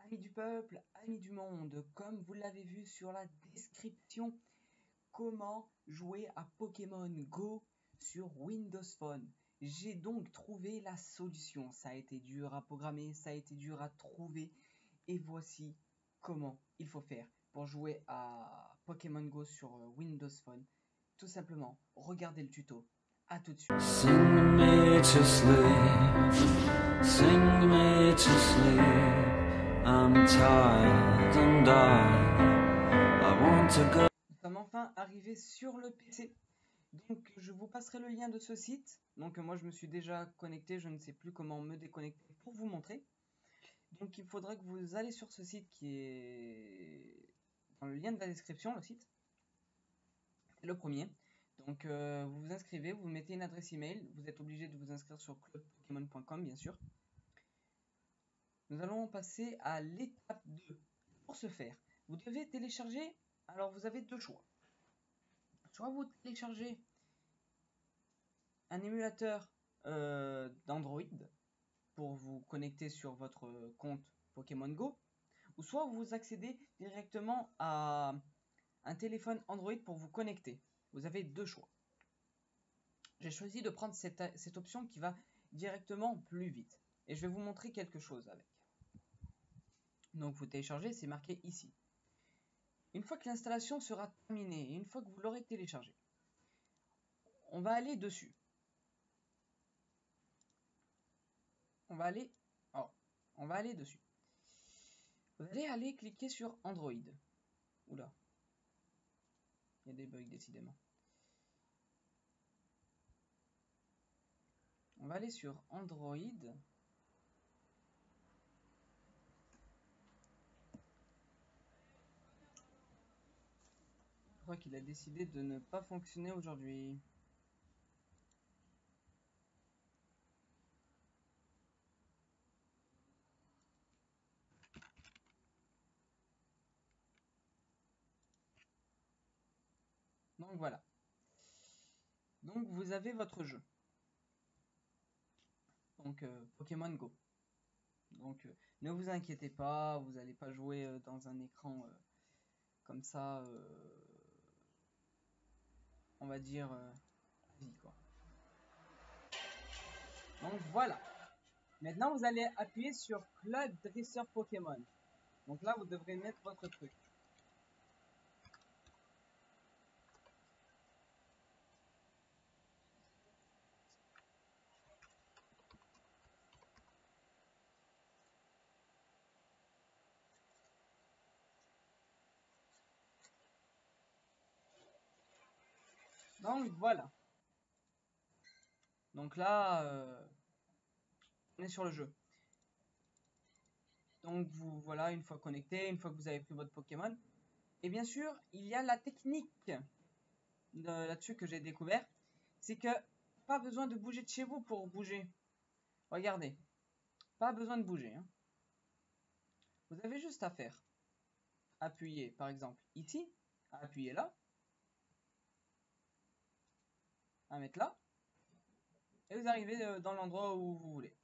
Amis du peuple, amis du monde, comme vous l'avez vu sur la description, comment jouer à Pokémon Go sur Windows Phone. J'ai donc trouvé la solution. Ça a été dur à programmer, ça a été dur à trouver. Et voici comment il faut faire pour jouer à Pokémon Go sur Windows Phone. Tout simplement, regardez le tuto. A tout de suite. Sing me to sleep, sing me to sleep. I'm tired and I want to go. Nous sommes enfin arrivés sur le PC. Donc je vous passerai le lien de ce site. Donc moi je me suis déjà connecté, je ne sais plus comment me déconnecter pour vous montrer. Donc il faudra que vous allez sur ce site qui est dans le lien de la description, le site. C'est le premier. Donc vous vous inscrivez, vous mettez une adresse email, vous êtes obligé de vous inscrire sur clubpokémon.com bien sûr. Nous allons passer à l'étape 2. Pour ce faire, vous devez télécharger, alors vous avez deux choix. Soit vous téléchargez un émulateur d'Android pour vous connecter sur votre compte Pokémon Go, ou soit vous accédez directement à un téléphone Android pour vous connecter. Vous avez deux choix. J'ai choisi de prendre cette option qui va directement plus vite. Et je vais vous montrer quelque chose avec. Donc vous téléchargez, c'est marqué ici. Une fois que l'installation sera terminée, et une fois que vous l'aurez téléchargé, on va aller dessus. On va aller dessus. Vous allez aller cliquer sur Android. Oula. Il y a des bugs décidément. On va aller sur Android. Je crois qu'il a décidé de ne pas fonctionner aujourd'hui. Donc voilà. Donc vous avez votre jeu. Donc Pokémon Go. Donc ne vous inquiétez pas, vous n'allez pas jouer dans un écran comme ça, on va dire vie quoi. Donc voilà. Maintenant vous allez appuyer sur Club Dresseur Pokémon. Donc là vous devrez mettre votre truc. Donc voilà. Donc là, on est sur le jeu. Donc vous voilà, une fois connecté, une fois que vous avez pris votre Pokémon. Et bien sûr, il y a la technique là-dessus que j'ai découvert. C'est que pas besoin de bouger de chez vous pour bouger. Regardez. Pas besoin de bouger. Hein. Vous avez juste à faire. Appuyer par exemple ici. Appuyer là. À mettre là. Et vous arrivez dans l'endroit où vous voulez.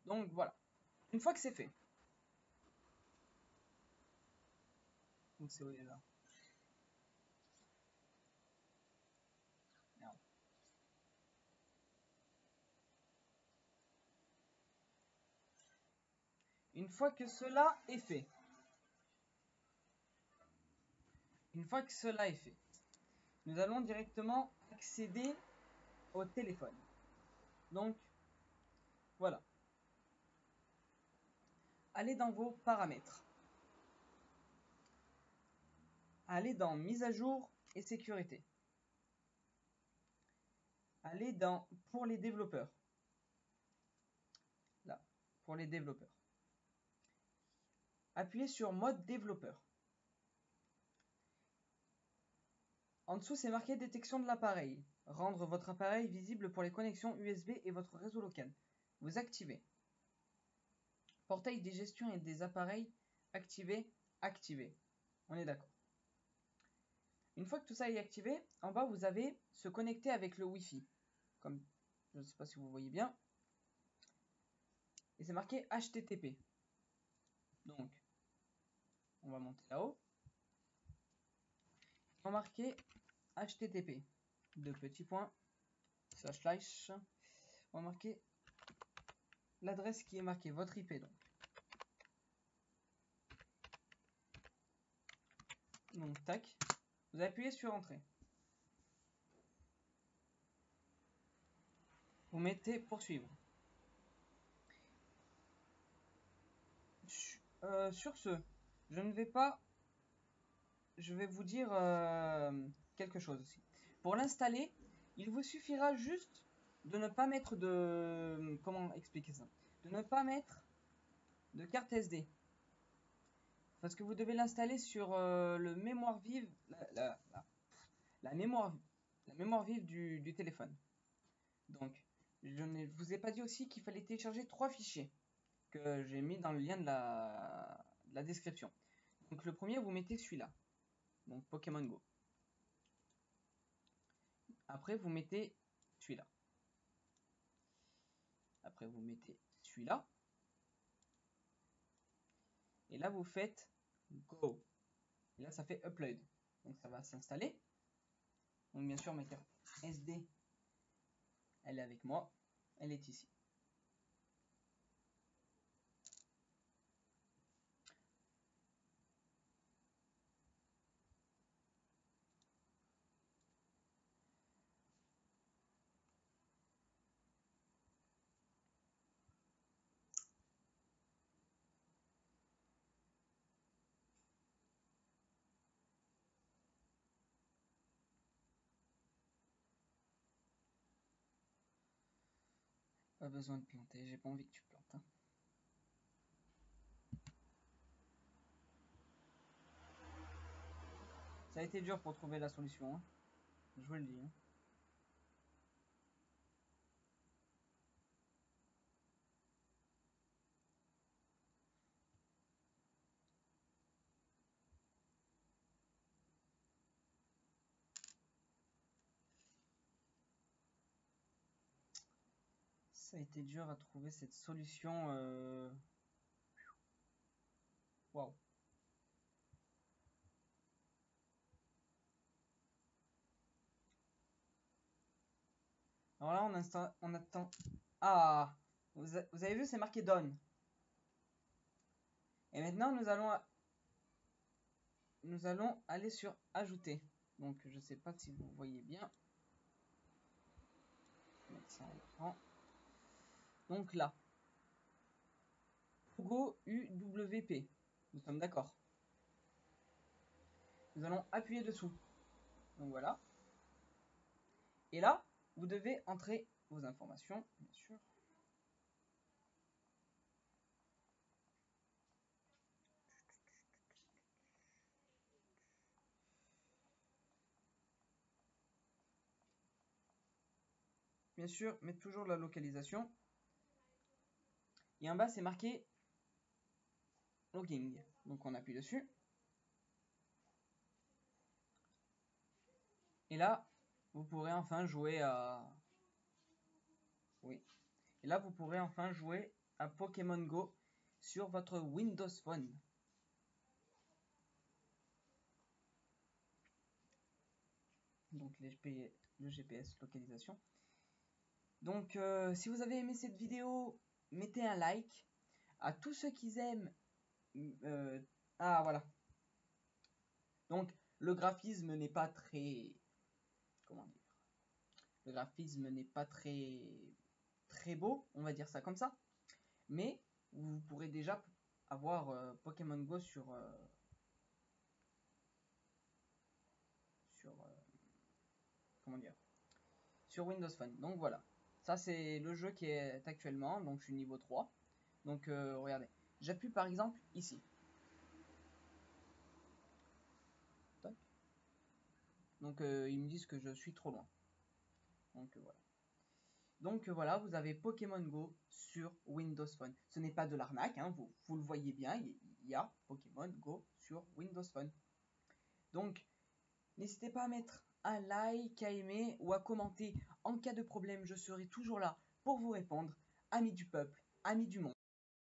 Donc voilà. Une fois que c'est fait. Donc c'est là. Merde. Une fois que cela est fait. Une fois que cela est fait. Nous allons directement accéder au téléphone. Donc, voilà. Allez dans vos paramètres. Allez dans mise à jour et sécurité. Allez dans pour les développeurs. Là, pour les développeurs. Appuyez sur mode développeur. En dessous, c'est marqué détection de l'appareil. Rendre votre appareil visible pour les connexions USB et votre réseau local. Vous activez. Portail des gestions et des appareils activé, activé. On est d'accord. Une fois que tout ça est activé, en bas vous avez se connecter avec le Wi-Fi. Comme je ne sais pas si vous voyez bien. Et c'est marqué HTTP. Donc, on va monter là-haut. On va marquer HTTP. Deux petits points. // On va marquer l'adresse qui est marquée, votre IP donc tac, vous appuyez sur entrée. Vous mettez poursuivre. Sur ce, je vais vous dire quelque chose aussi. Pour l'installer, il vous suffira juste de ne pas mettre de... Comment expliquer ça? De ne pas mettre de carte SD. Parce que vous devez l'installer sur le mémoire vive, la mémoire vive du téléphone. Donc, je ne vous ai pas dit aussi qu'il fallait télécharger 3 fichiers que j'ai mis dans le lien de la description. Donc, le premier, vous mettez celui-là. Donc, Pokémon Go. Après, vous mettez celui-là. Après, vous mettez celui-là. Et là, vous faites Go. Et là, ça fait Upload. Donc, ça va s'installer. Donc, bien sûr, ma carte SD, elle est avec moi. Elle est ici. Pas besoin de planter, j'ai pas envie que tu plantes. Hein. Ça a été dur pour trouver la solution, hein. Je vous le dis. Hein. Ça a été dur à trouver cette solution. Waouh. Alors là, on attend. Ah, vous avez vu, c'est marqué Done. Et maintenant, nous allons aller sur Ajouter. Donc, je ne sais pas si vous voyez bien. Je vais mettre ça en écran. Donc là, Pogo UWP. Nous sommes d'accord. Nous allons appuyer dessous. Donc voilà. Et là, vous devez entrer vos informations, bien sûr. Bien sûr, mettre toujours la localisation. Et en bas, c'est marqué Logging. Donc on appuie dessus. Et là, vous pourrez enfin jouer à... Oui. Et là, vous pourrez enfin jouer à Pokémon Go sur votre Windows Phone. Donc le GPS localisation. Donc si vous avez aimé cette vidéo, mettez un like. À tous ceux qui aiment... ah voilà. Donc le graphisme n'est pas très... Comment dire? Le graphisme n'est pas très beau, on va dire ça comme ça. Mais vous pourrez déjà avoir Pokémon Go sur comment dire, sur Windows Phone. Donc voilà, ça c'est le jeu qui est actuellement, donc je suis niveau 3. Donc regardez, j'appuie par exemple ici. Tac. Donc ils me disent que je suis trop loin. Donc voilà. Donc voilà, vous avez Pokémon Go sur Windows Phone. Ce n'est pas de l'arnaque, hein, vous le voyez bien, il y a Pokémon Go sur Windows Phone. Donc N'hésitez pas à mettre un like, à aimer ou à commenter. En cas de problème, je serai toujours là pour vous répondre. Amis du peuple, amis du monde.